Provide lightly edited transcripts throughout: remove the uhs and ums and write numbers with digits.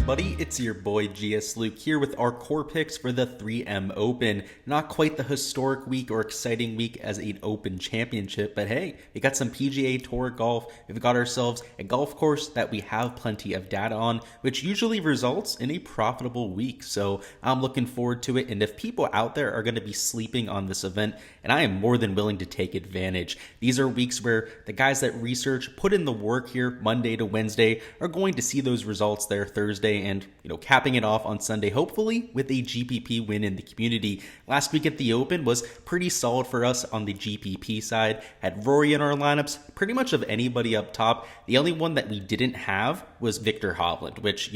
everybody, it's your boy Gsluke here with our core picks for the 3M Open. Not quite the historic week or exciting week as an Open Championship, but hey, we got some PGA Tour golf. We've got ourselves a golf course that we have plenty of data on, which usually results in a profitable week. So I'm looking forward to it, and if people out there are going to be sleeping on this event, and I am more than willing to take advantage. These are weeks where the guys that research, put in the work here Monday to Wednesday, are going to see those results there Thursday and, capping it off on Sunday, hopefully with a GPP win in the community. Last week at the Open was pretty solid for us on the GPP side. Had Rory in our lineups, pretty much of anybody up top. The only one that we didn't have was Victor Hovland, which,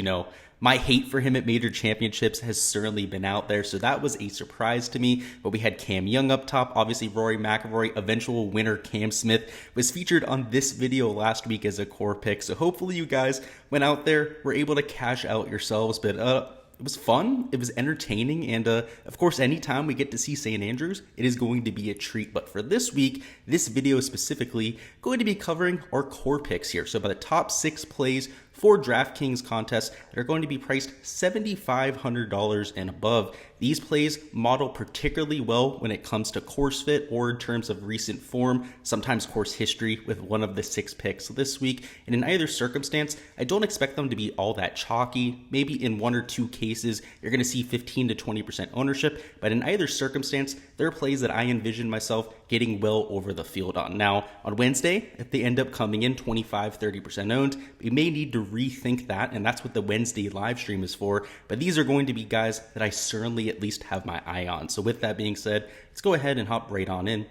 my hate for him at major championships has certainly been out there, so that was a surprise to me. But we had Cam Young up top, obviously Rory McIlroy, eventual winner Cam Smith was featured on this video last week as a core pick. So hopefully you guys went out there, were able to cash out yourselves, but it was fun, it was entertaining, and of course anytime we get to see St. Andrews, it is going to be a treat. But for this week, this video specifically, going to be covering our core picks here. So by the top 6 plays for DraftKings contests that are going to be priced $7,500 and above. These plays model particularly well when it comes to course fit or in terms of recent form, sometimes course history with one of the 6 picks this week. And in either circumstance, I don't expect them to be all that chalky. Maybe in 1 or 2 cases, you're going to see 15 to 20% ownership, but in either circumstance, there are plays that I envision myself getting well over the field on. Now, on Wednesday, if they end up coming in 25-30% owned, we may need to rethink that, and that's what the Wednesday live stream is for. But these are going to be guys that I certainly at least have my eye on. So with that being said, let's go ahead and hop right on in.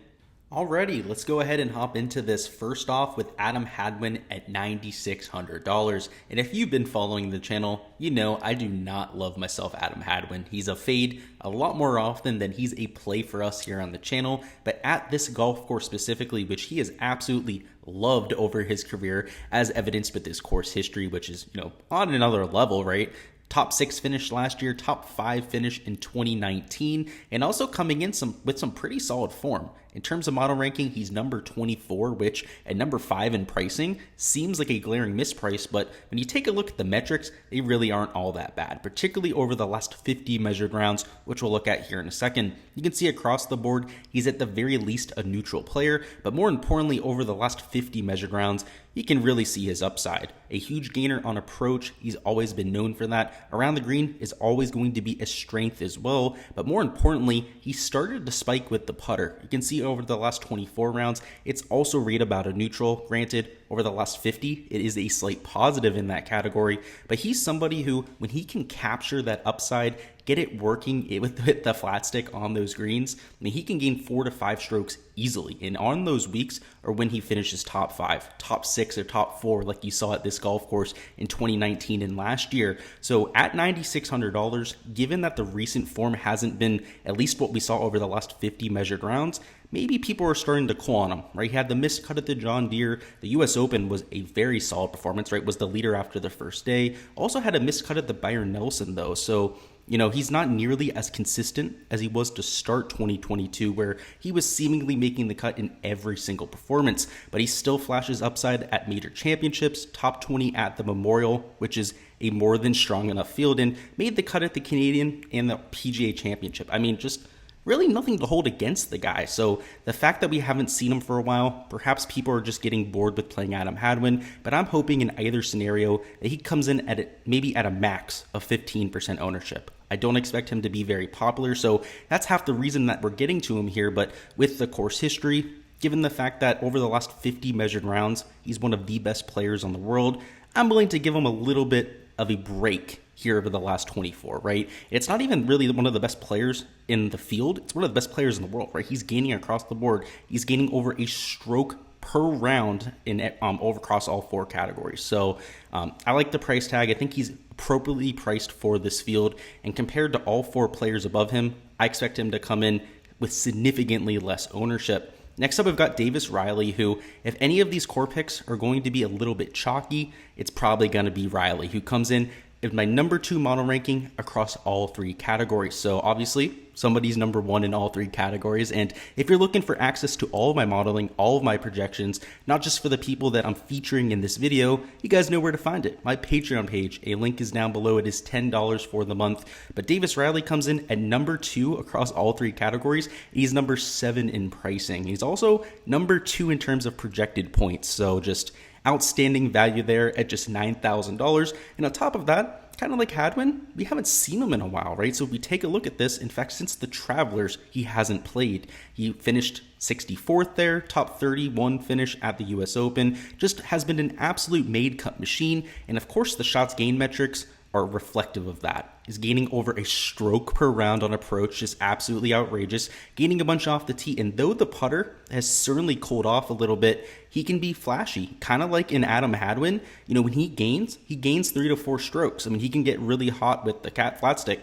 Alrighty, let's go ahead and hop into this. First off with Adam Hadwin at $9,600. And if you've been following the channel, you know I do not love myself Adam Hadwin. He's a fade a lot more often than he's a play for us here on the channel. But at this golf course specifically, which he has absolutely loved over his career, as evidenced with this course history, which is, on another level, right? Top 6 finish last year, top 5 finish in 2019, and also coming in with some pretty solid form. In terms of model ranking, he's number 24, which at number 5 in pricing seems like a glaring misprice, but when you take a look at the metrics, they really aren't all that bad, particularly over the last 50 measured rounds, which we'll look at here in a second. You can see across the board, he's at the very least a neutral player, but more importantly, over the last 50 measured rounds, you can really see his upside. A huge gainer on approach, he's always been known for that. Around the green is always going to be a strength as well, but more importantly, he started to spike with the putter. You can see over the last 24 rounds, it's also rated about a neutral. Granted, over the last 50, it is a slight positive in that category, but he's somebody who, when he can capture that upside, get it working with the flat stick on those greens, he can gain 4 to 5 strokes easily. And on those weeks, or when he finishes top 5, top 6, or top 4, like you saw at this golf course in 2019 and last year. So at $9,600, given that the recent form hasn't been at least what we saw over the last 50 measured rounds, maybe people are starting to call on him, right? He had the missed cut at the John Deere. The U.S. Open was a very solid performance, right? Was the leader after the first day. Also had a missed cut at the Byron Nelson, though. So, he's not nearly as consistent as he was to start 2022, where he was seemingly making the cut in every single performance. But he still flashes upside at major championships, top 20 at the Memorial, which is a more than strong enough field, and made the cut at the Canadian and the PGA Championship. Just really nothing to hold against the guy. So the fact that we haven't seen him for a while, perhaps people are just getting bored with playing Adam Hadwin, but I'm hoping in either scenario that he comes in maybe at a max of 15% ownership. I don't expect him to be very popular, so that's half the reason that we're getting to him here. But with the course history, given the fact that over the last 50 measured rounds, he's one of the best players on the world, I'm willing to give him a little bit of a break here over the last 24, right? It's not even really one of the best players in the field. It's one of the best players in the world, right? He's gaining across the board. He's gaining over a stroke per round in over across all 4 categories. So I like the price tag. I think he's appropriately priced for this field. And compared to all 4 players above him, I expect him to come in with significantly less ownership. Next up, we've got Davis Riley, who, if any of these core picks are going to be a little bit chalky, it's probably going to be Riley, who comes in is my number 2 model ranking across all 3 categories. So obviously, somebody's number 1 in all 3 categories. And if you're looking for access to all of my modeling, all of my projections, not just for the people that I'm featuring in this video, you guys know where to find it. My Patreon page, a link is down below. It is $10 for the month. But Davis Riley comes in at number 2 across all 3 categories. He's number 7 in pricing. He's also number 2 in terms of projected points. So just outstanding value there at just $9,000. And on top of that, kind of like Hadwin, we haven't seen him in a while, right? So if we take a look at this, in fact, since the Travelers, he hasn't played. He finished 64th there, top 31 finish at the US Open, just has been an absolute made cut machine. And of course, the shots gained metrics are reflective of that. He's gaining over a stroke per round on approach, just absolutely outrageous, gaining a bunch off the tee. And though the putter has certainly cooled off a little bit, he can be flashy, kind of like in Adam Hadwin. You know, when he gains 3 to 4 strokes. I mean, he can get really hot with the cat flat stick.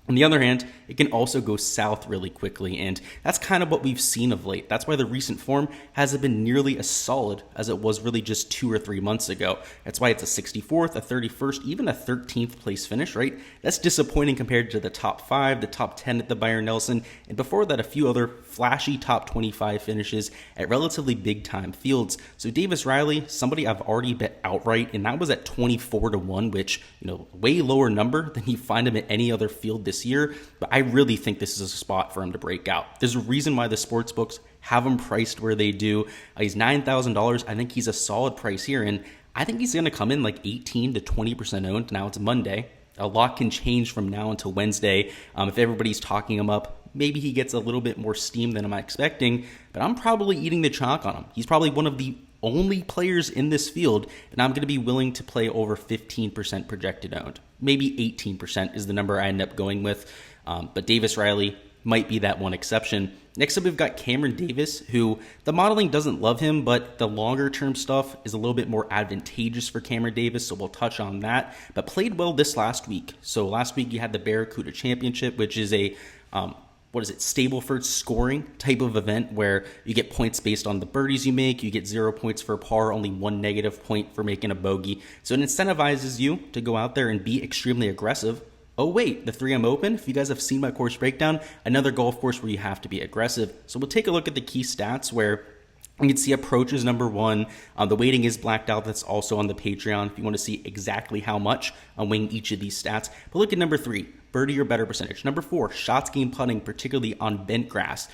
On the other hand, it can also go south really quickly, and that's kind of what we've seen of late. That's why the recent form hasn't been nearly as solid as it was really just 2 or 3 months ago. That's why it's a 64th, a 31st, even a 13th place finish, right? That's disappointing compared to the top 5, the top 10 at the Byron Nelson, and before that, a few other flashy top 25 finishes at relatively big time fields. So Davis Riley, somebody I've already bet outright, and that was at 24 to 1, which, you know, way lower number than you find him at any other field this year. But I really think this is a spot for him to break out. There's a reason why the sports books have him priced where they do. He's $9,000. I think he's a solid price here, and I think he's going to come in like 18 to 20% owned. Now it's Monday. A lot can change from now until Wednesday. If everybody's talking him up, maybe he gets a little bit more steam than I'm expecting, but I'm probably eating the chalk on him. He's probably one of the only players in this field, and I'm going to be willing to play over 15% projected owned. Maybe 18% is the number I end up going with, but Davis Riley might be that one exception. Next up, we've got Cameron Davis, who the modeling doesn't love him, but the longer term stuff is a little bit more advantageous for Cameron Davis, so we'll touch on that, but played well this last week. So last week you had the Barracuda Championship, which is a Stableford scoring type of event where you get points based on the birdies you make. You get 0 points for par, only 1 negative point for making a bogey. So it incentivizes you to go out there and be extremely aggressive. Oh wait, the 3M Open, if you guys have seen my course breakdown, another golf course where you have to be aggressive. So we'll take a look at the key stats where you can see approach is number 1. The weighting is blacked out. That's also on the Patreon if you want to see exactly how much I'm weighing each of these stats. But look at number 3, birdie or better percentage. Number 4, shots gained putting, particularly on bent grass.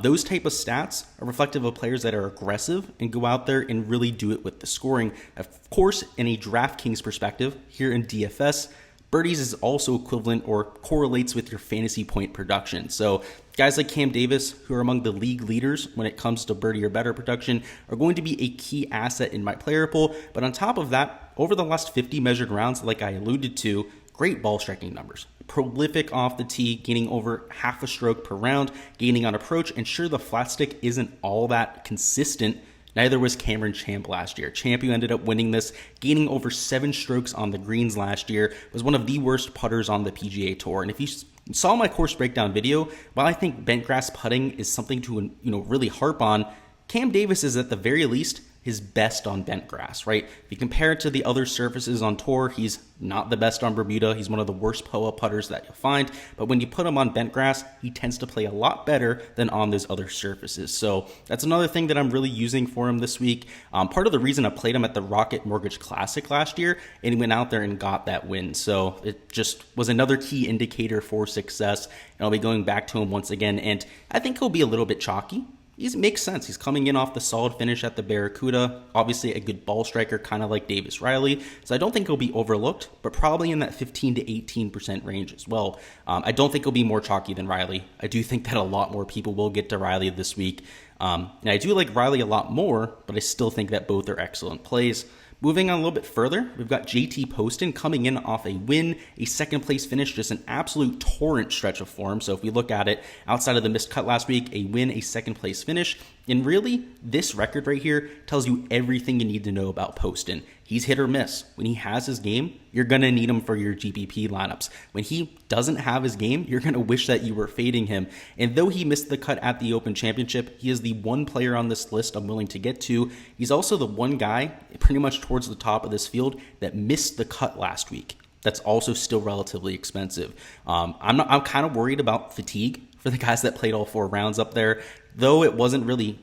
Those type of stats are reflective of players that are aggressive and go out there and really do it with the scoring. Of course, in a Draftkings perspective, here in DFS, birdies is also equivalent or correlates with your fantasy point production. So guys like Cam Davis, who are among the league leaders when it comes to birdie or better production, are going to be a key asset in my player pool. But on top of that, over the last 50 measured rounds, like I alluded to, great ball striking numbers. Prolific off the tee, gaining over half a stroke per round, gaining on approach, and sure, the flat stick isn't all that consistent. Neither was Cameron Champ last year. Champ, who ended up winning this, gaining over 7 strokes on the greens last year, was one of the worst putters on the PGA Tour. And if you saw my course breakdown video, while I think bent grass putting is something to really harp on, Cam Davis is at the very least his best on bent grass, right? If you compare it to the other surfaces on tour, he's not the best on Bermuda. He's one of the worst POA putters that you'll find. But when you put him on bent grass, he tends to play a lot better than on those other surfaces. So that's another thing that I'm really using for him this week. Part of the reason I played him at the Rocket Mortgage Classic last year, and he went out there and got that win. So it just was another key indicator for success. And I'll be going back to him once again. And I think he'll be a little bit chalky. It makes sense. He's coming in off the solid finish at the Barracuda. Obviously a good ball striker, kind of like Davis Riley. So I don't think he'll be overlooked, but probably in that 15 to 18% range as well. I don't think he'll be more chalky than Riley. I do think that a lot more people will get to Riley this week. And I do like Riley a lot more, but I still think that both are excellent plays. Moving on a little bit further, we've got JT Poston coming in off a win, a second place finish, just an absolute torrent stretch of form. So if we look at it, outside of the missed cut last week, a win, a second place finish. And really, this record right here tells you everything you need to know about Poston. He's hit or miss. When he has his game, you're going to need him for your GPP lineups. When he doesn't have his game, you're going to wish that you were fading him. And though he missed the cut at the Open Championship, he is the one player on this list I'm willing to get to. He's also the one guy, pretty much towards the top of this field, that missed the cut last week. that's also still relatively expensive. I'm kind of worried about fatigue for the guys that played all 4 rounds up there, though it wasn't really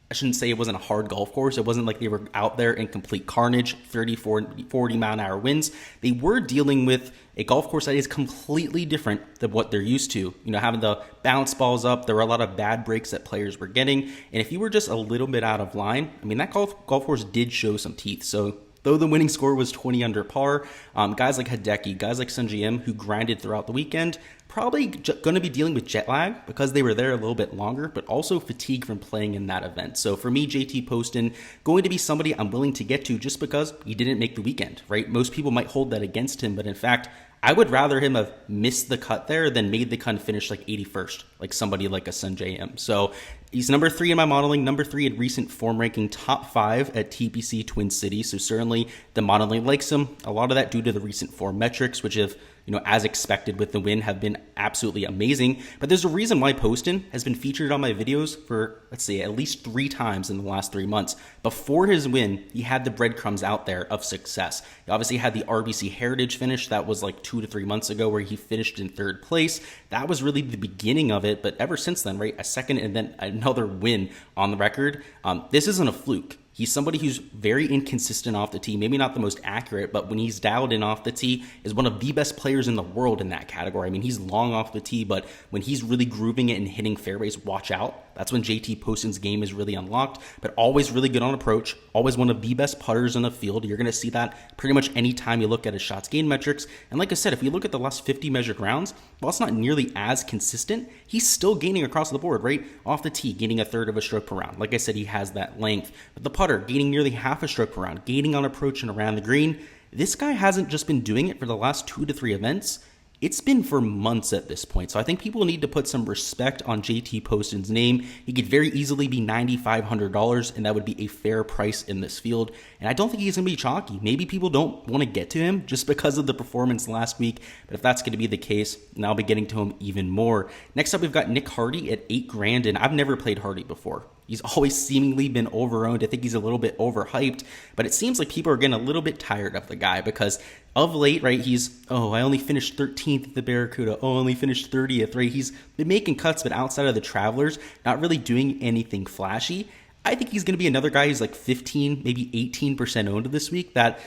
I shouldn't say it wasn't a hard golf course. It wasn't like they were out there in complete carnage, 30, 40 mile an hour winds. They were dealing with a golf course that is completely different than what they're used to. Having the bounce balls up, there were a lot of bad breaks that players were getting. And if you were just a little bit out of line, that golf course did show some teeth. So though the winning score was 20 under par, guys like Hideki, guys like Sung Ji Im, who grinded throughout the weekend, probably going to be dealing with jet lag because they were there a little bit longer, but also fatigue from playing in that event. So for me, JT Poston, going to be somebody I'm willing to get to just because he didn't make the weekend, right? Most people might hold that against him, but in fact, I would rather him have missed the cut there than made the cut and finished like 81st, like somebody like a Sung Ji Im. So he's number 3 in my modeling, number 3 in recent form ranking, top 5 at TPC Twin Cities. So certainly the modeling likes him. A lot of that due to the recent form metrics, which have, as expected with the win, have been absolutely amazing. But there's a reason why Poston has been featured on my videos for, let's say, at least 3 times in the last 3 months. Before his win, he had the breadcrumbs out there of success. He obviously had the RBC Heritage finish. That was like 2 to 3 months ago where he finished in 3rd place. That was really the beginning of it. But ever since then, right, a second and then another win on the record. This isn't a fluke. He's somebody who's very inconsistent off the tee, maybe not the most accurate, but when he's dialed in off the tee, is one of the best players in the world in that category. He's long off the tee, but when he's really grooving it and hitting fairways, watch out. That's when JT Poston's game is really unlocked, but always really good on approach, always one of the best putters in the field. You're going to see that pretty much anytime you look at his shots gained metrics. And like I said, if you look at the last 50 measured rounds, while it's not nearly as consistent, he's still gaining across the board, right? Off the tee, gaining 1/3 of a stroke per round. Like I said, he has that length. But the putter, gaining nearly half a stroke per round, gaining on approach and around the green. This guy hasn't just been doing it for the last 2 to 3 events. It's been for months at this point. So I think people need to put some respect on JT Poston's name. He could very easily be $9,500, and that would be a fair price in this field. And I don't think he's going to be chalky. Maybe people don't want to get to him just because of the performance last week. But if that's going to be the case, then I'll be getting to him even more. Next up, we've got Nick Hardy at $8,000, and I've never played Hardy before. He's always seemingly been over-owned. I think he's a little bit overhyped, but it seems like people are getting a little bit tired of the guy because of late, right, I only finished 13th at the Barracuda. I only finished 30th, right? He's been making cuts, but outside of the Travelers, not really doing anything flashy. I think he's going to be another guy who's like 15, maybe 18% owned this week that,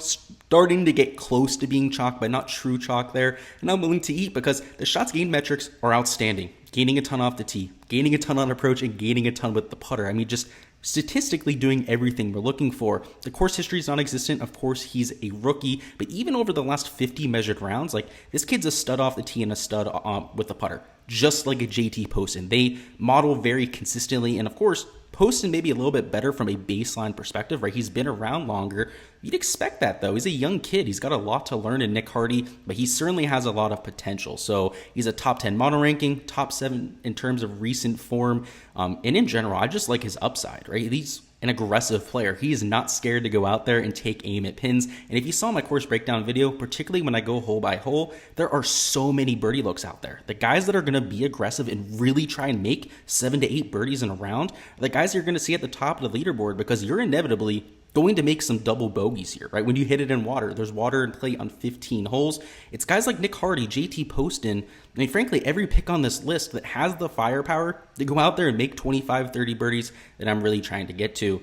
starting to get close to being chalk, but not true chalk there. And I'm willing to eat because the shots gained metrics are outstanding. Gaining a ton off the tee, gaining a ton on approach, and gaining a ton with the putter. Just statistically doing everything we're looking for. The course history is non-existent. Of course, he's a rookie, but even over the last 50 measured rounds, this kid's a stud off the tee and a stud with the putter, just like a JT Poston. They model very consistently, and of course, Poston may be a little bit better from a baseline perspective, right? He's been around longer. You'd expect that, though. He's a young kid. He's got a lot to learn in Nick Hardy, but he certainly has a lot of potential. So he's a top 10 model ranking, top 7 in terms of recent form. And in general, I just like his upside, right? He's an aggressive player. He is not scared to go out there and take aim at pins. And if you saw my course breakdown video, particularly when I go hole by hole, there are so many birdie looks out there. The guys that are going to be aggressive and really try and make 7 to 8 birdies in a round are the guys you're going to see at the top of the leaderboard because you're inevitably going to make some double bogeys here, right? When you hit it in water, there's water in play on 15 holes. It's guys like Nick Hardy, JT Poston, frankly, every pick on this list that has the firepower to go out there and make 25, 30 birdies that I'm really trying to get to.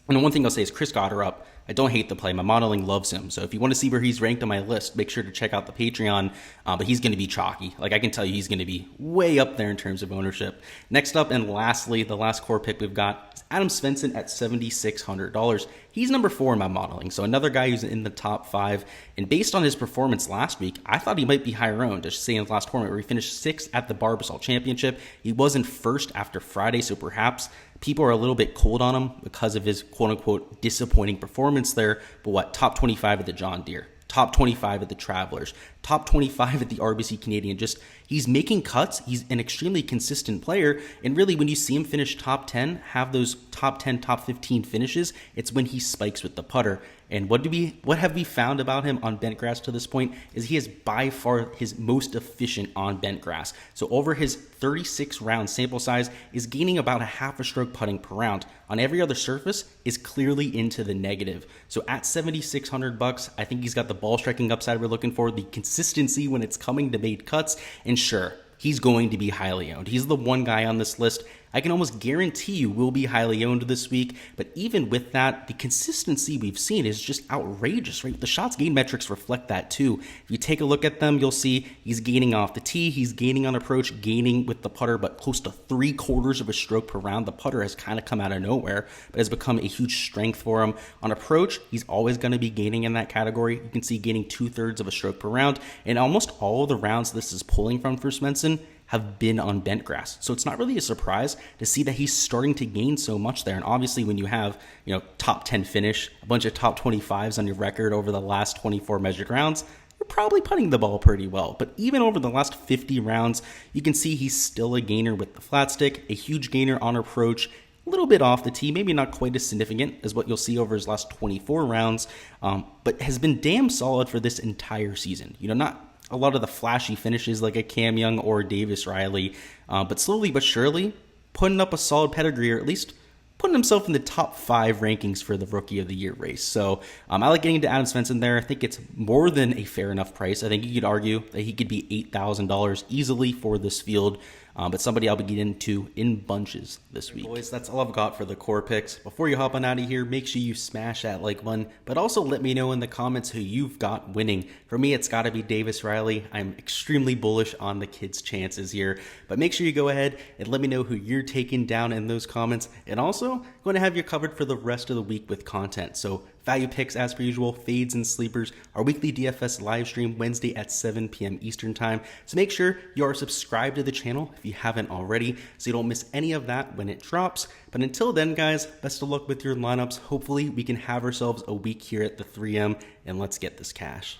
And the one thing I'll say is Chris Gotterup. I don't hate the play. My modeling loves him. So if you want to see where he's ranked on my list, make sure to check out the Patreon. But he's going to be chalky. I can tell you he's going to be way up there in terms of ownership. Next up and lastly, the last core pick we've got is Adam Svenson at $7,600. He's number 4 in my modeling. So another guy who's in the top 5. And based on his performance last week, I thought he might be higher owned. I should say in his last tournament where he finished 6th at the Barbasol Championship. He wasn't first after Friday, so perhaps people are a little bit cold on him because of his quote-unquote disappointing performance there. But top 25 at the John Deere, top 25 at the Travelers, top 25 at the RBC Canadian. Just He's making cuts. He's an extremely consistent player. And really, when you see him finish top 10, have those top 10, top 15 finishes, it's when he spikes with the putter. And what have we found about him on bent grass to this point is he is by far his most efficient on bent grass. So over his 36 round sample size is gaining about a half a stroke putting per round. On every other surface is clearly into the negative. So at $7,600, I think he's got the ball striking upside we're looking for, the consistency when it's coming to made cuts, and sure, he's going to be highly owned. He's the one guy on this list I can almost guarantee you will be highly owned this week. But even with that, the consistency we've seen is just outrageous, right? The shots gained metrics reflect that too. If you take a look at them, you'll see he's gaining off the tee, he's gaining on approach, gaining with the putter, but close to 3/4 of a stroke per round. The putter has kind of come out of nowhere, but has become a huge strength for him. On approach, he's always going to be gaining in that category. You can see gaining 2/3 of a stroke per round, and almost all of the rounds this is pulling from for Svenson have been on bent grass. So it's not really a surprise to see that he's starting to gain so much there. And obviously when you have, top 10 finish, a bunch of top 25s on your record over the last 24 measured rounds, you're probably putting the ball pretty well. But even over the last 50 rounds, you can see he's still a gainer with the flat stick, a huge gainer on approach, a little bit off the tee, maybe not quite as significant as what you'll see over his last 24 rounds, but has been damn solid for this entire season. Not a lot of the flashy finishes like a Cam Young or Davis Riley, but slowly but surely putting up a solid pedigree, or at least putting himself in the top 5 rankings for the Rookie of the Year race. So I like getting into Adam Svenson there. I think it's more than a fair enough price. I think you could argue that he could be $8,000 easily for this field, but somebody I'll be getting into in bunches this week. Boys, that's all I've got for the core picks. Before you hop on out of here, make sure you smash that like button, but also let me know in the comments who you've got winning. For me, it's got to be Davis Riley. I'm extremely bullish on the kid's chances here, but make sure you go ahead and let me know who you're taking down in those comments, and also going to have you covered for the rest of the week with content. So value picks as per usual, fades and sleepers, our weekly DFS live stream Wednesday at 7 p.m. Eastern time. So make sure you are subscribed to the channel if you haven't already, so you don't miss any of that when it drops. But until then, guys, best of luck with your lineups. Hopefully we can have ourselves a week here at the 3M, and let's get this cash.